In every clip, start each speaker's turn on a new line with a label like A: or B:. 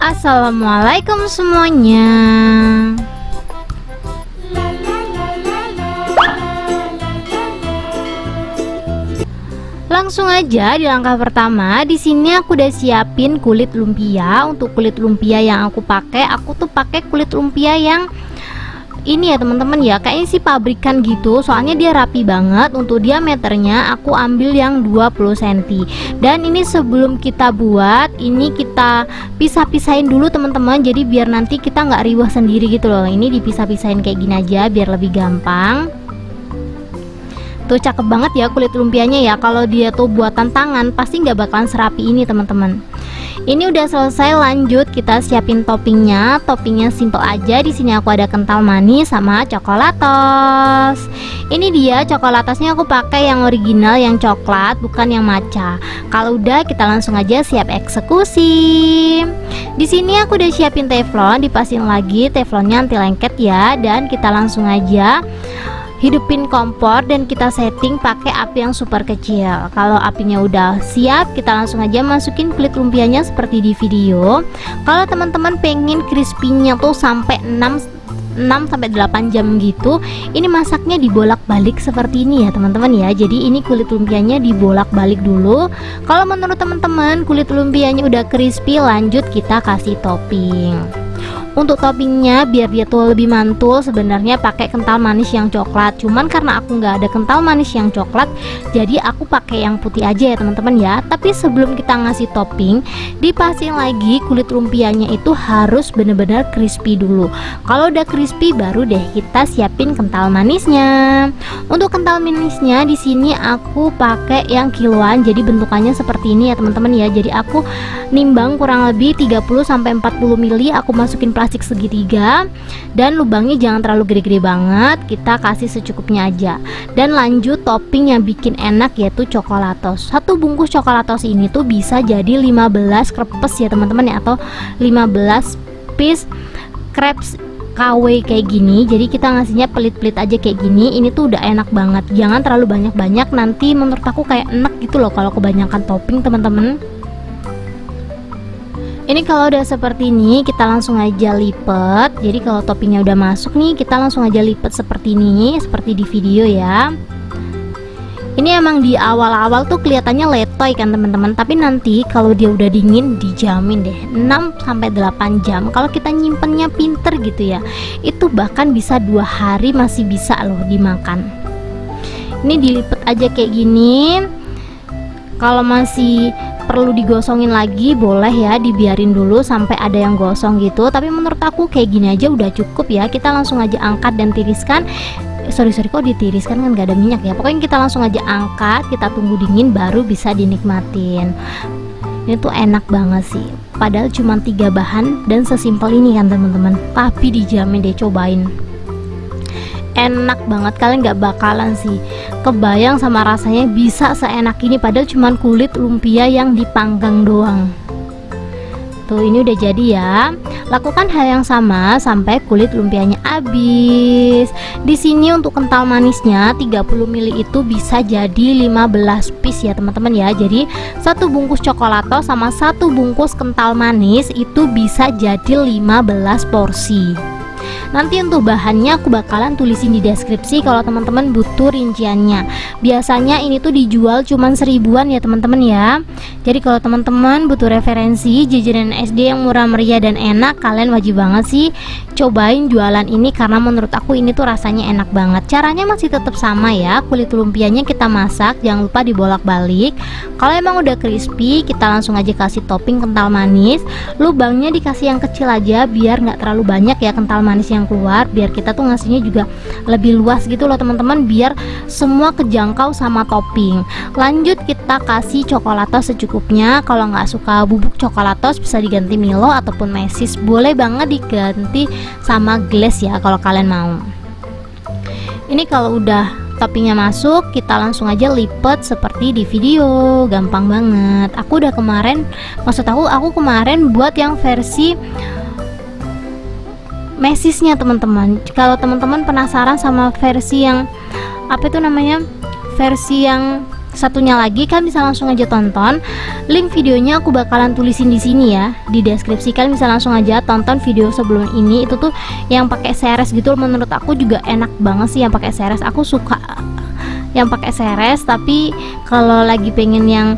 A: Assalamualaikum semuanya. Langsung aja di langkah pertama. Di sini aku udah siapin kulit lumpia. Untuk kulit lumpia yang aku pakai, aku tuh pakai kulit lumpia yang ini ya teman-teman ya, kayaknya sih pabrikan gitu, soalnya dia rapi banget. Untuk diameternya aku ambil yang 20 cm. Dan ini sebelum kita buat, ini kita pisah-pisahin dulu teman-teman, jadi biar nanti kita nggak riwah sendiri gitu loh. Ini dipisah-pisahin kayak gini aja biar lebih gampang. Tuh cakep banget ya kulit lumpianya ya. Kalau dia tuh buatan tangan pasti nggak bakalan serapi ini teman-teman. Ini udah selesai, lanjut kita siapin toppingnya. Toppingnya simple aja. Di sini aku ada kental manis sama coklatos. Ini dia coklatosnya, aku pakai yang original, yang coklat, bukan yang matcha. Kalau udah, kita langsung aja siap eksekusi. Di sini aku udah siapin teflon, dipasin lagi teflonnya anti lengket ya. Dan kita langsung aja hidupin kompor dan kita setting pakai api yang super kecil. Kalau apinya udah siap, kita langsung aja masukin kulit lumpianya seperti di video. Kalau teman-teman pengen crispy-nya tuh sampai 6-8 jam gitu, ini masaknya dibolak-balik seperti ini ya teman-teman ya. Jadi ini kulit lumpianya dibolak-balik dulu. Kalau menurut teman-teman kulit lumpianya udah crispy, lanjut kita kasih topping. Untuk toppingnya biar dia tuh lebih mantul, sebenarnya pakai kental manis yang coklat. Cuman karena aku nggak ada kental manis yang coklat, jadi aku pakai yang putih aja ya teman-teman ya. Tapi sebelum kita ngasih topping, dipasin lagi kulit lumpianya itu harus bener-bener crispy dulu. Kalau udah crispy baru deh kita siapin kental manisnya. Untuk kental manisnya di sini aku pakai yang kiloan, jadi bentukannya seperti ini ya teman-teman ya. Jadi aku nimbang kurang lebih 30-40 ml, aku masukin plastik segitiga dan lubangnya jangan terlalu gede-gede banget, kita kasih secukupnya aja. Dan lanjut topping yang bikin enak yaitu coklatos. Satu bungkus coklatos ini tuh bisa jadi 15 krepes ya teman-teman ya, atau 15 piece crepes KW kayak gini. Jadi kita ngasihnya pelit-pelit aja kayak gini. Ini tuh udah enak banget, jangan terlalu banyak-banyak, nanti menurut aku kayak enak gitu loh kalau kebanyakan topping teman-teman. Ini kalau udah seperti ini kita langsung aja lipat. Jadi kalau toppingnya udah masuk nih, kita langsung aja lipat seperti ini, seperti di video ya. Ini emang di awal-awal tuh kelihatannya letoy kan teman-teman, tapi nanti kalau dia udah dingin dijamin deh 6-8 jam. Kalau kita nyimpennya pinter gitu ya, itu bahkan bisa 2 hari masih bisa loh dimakan. Ini dilipat aja kayak gini. Kalau masih perlu digosongin lagi boleh ya, dibiarin dulu sampai ada yang gosong gitu. Tapi menurut aku kayak gini aja udah cukup ya. Kita langsung aja angkat dan tiriskan. Sorry kok ditiriskan, kan gak ada minyak ya. Pokoknya kita langsung aja angkat, kita tunggu dingin baru bisa dinikmatin. Ini tuh enak banget sih, padahal cuma 3 bahan dan sesimpel ini kan teman-teman, tapi dijamin deh, cobain enak banget. Kalian gak bakalan sih kebayang sama rasanya bisa seenak ini, padahal cuman kulit lumpia yang dipanggang doang. Tuh ini udah jadi ya. Lakukan hal yang sama sampai kulit lumpianya habis. Di sini untuk kental manisnya 30 ml itu bisa jadi 15 piece ya teman-teman ya. Jadi satu bungkus coklato sama satu bungkus kental manis itu bisa jadi 15 porsi. Nanti untuk bahannya aku bakalan tulisin di deskripsi kalau teman-teman butuh rinciannya. Biasanya ini tuh dijual cuman 1000-an ya teman-teman ya. Jadi kalau teman-teman butuh referensi jajanan SD yang murah meriah dan enak, kalian wajib banget sih cobain jualan ini, karena menurut aku ini tuh rasanya enak banget. Caranya masih tetap sama ya. Kulit lumpianya kita masak, jangan lupa dibolak-balik. Kalau emang udah crispy, kita langsung aja kasih topping kental manis. Lubangnya dikasih yang kecil aja biar nggak terlalu banyak ya kental manis yang keluar, biar kita tuh ngasihnya juga lebih luas gitu loh teman-teman, biar semua kejangkau sama topping. Lanjut kita kasih coklatos secukupnya. Kalau nggak suka bubuk coklatos bisa diganti Milo ataupun mesis, boleh banget diganti sama glass ya kalau kalian mau. Ini kalau udah toppingnya masuk, kita langsung aja lipat seperti di video, gampang banget. Aku udah kemarin, maksud aku kemarin buat yang versi mesisnya teman-teman. Kalau teman-teman penasaran sama versi yang apa itu namanya, versi yang satunya lagi kalian bisa langsung aja tonton. Link videonya aku bakalan tulisin di sini ya, di deskripsi. Kalian bisa langsung aja tonton video sebelum ini. Itu tuh yang pakai seres gitu, menurut aku juga enak banget sih yang pakai seres. Aku suka yang pakai seres, tapi kalau lagi pengen yang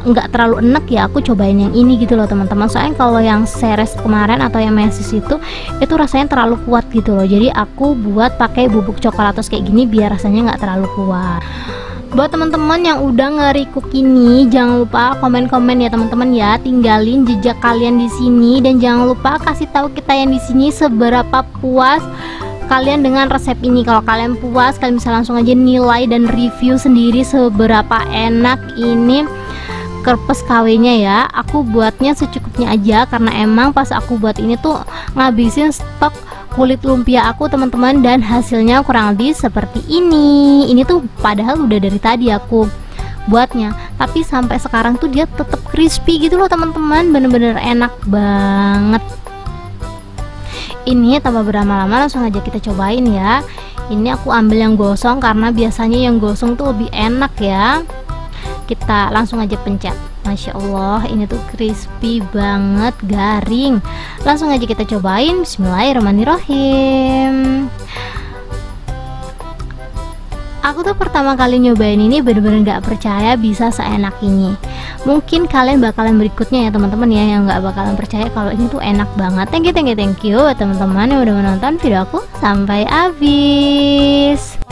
A: nggak terlalu enak ya aku cobain yang ini gitu loh teman-teman. Soalnya kalau yang seres kemarin atau yang mesis itu rasanya terlalu kuat gitu loh. Jadi aku buat pakai bubuk coklatos kayak gini biar rasanya nggak terlalu kuat. Buat teman-teman yang udah nge-recook ini, jangan lupa komen-komen ya teman-teman ya, tinggalin jejak kalian di sini, dan jangan lupa kasih tahu kita yang di sini seberapa puas kalian dengan resep ini. Kalau kalian puas, kalian bisa langsung aja nilai dan review sendiri seberapa enak ini kerpes KW-nya ya. Aku buatnya secukupnya aja karena emang pas aku buat ini tuh ngabisin stok kulit lumpia aku teman-teman, dan hasilnya kurang lebih seperti ini. Ini tuh padahal udah dari tadi aku buatnya, tapi sampai sekarang tuh dia tetap crispy gitu loh teman-teman, bener-bener enak banget. Ini tanpa berlama-lama langsung aja kita cobain ya. Ini aku ambil yang gosong karena biasanya yang gosong tuh lebih enak ya. Kita langsung aja pencet. Masya Allah, ini tuh crispy banget, garing. Langsung aja kita cobain. Bismillahirrahmanirrahim. Aku tuh pertama kali nyobain ini bener-bener gak percaya bisa seenak ini. Mungkin kalian bakalan berikutnya ya teman-teman ya, yang gak bakalan percaya kalau ini tuh enak banget. Thank you buat teman-teman yang udah menonton video aku sampai habis.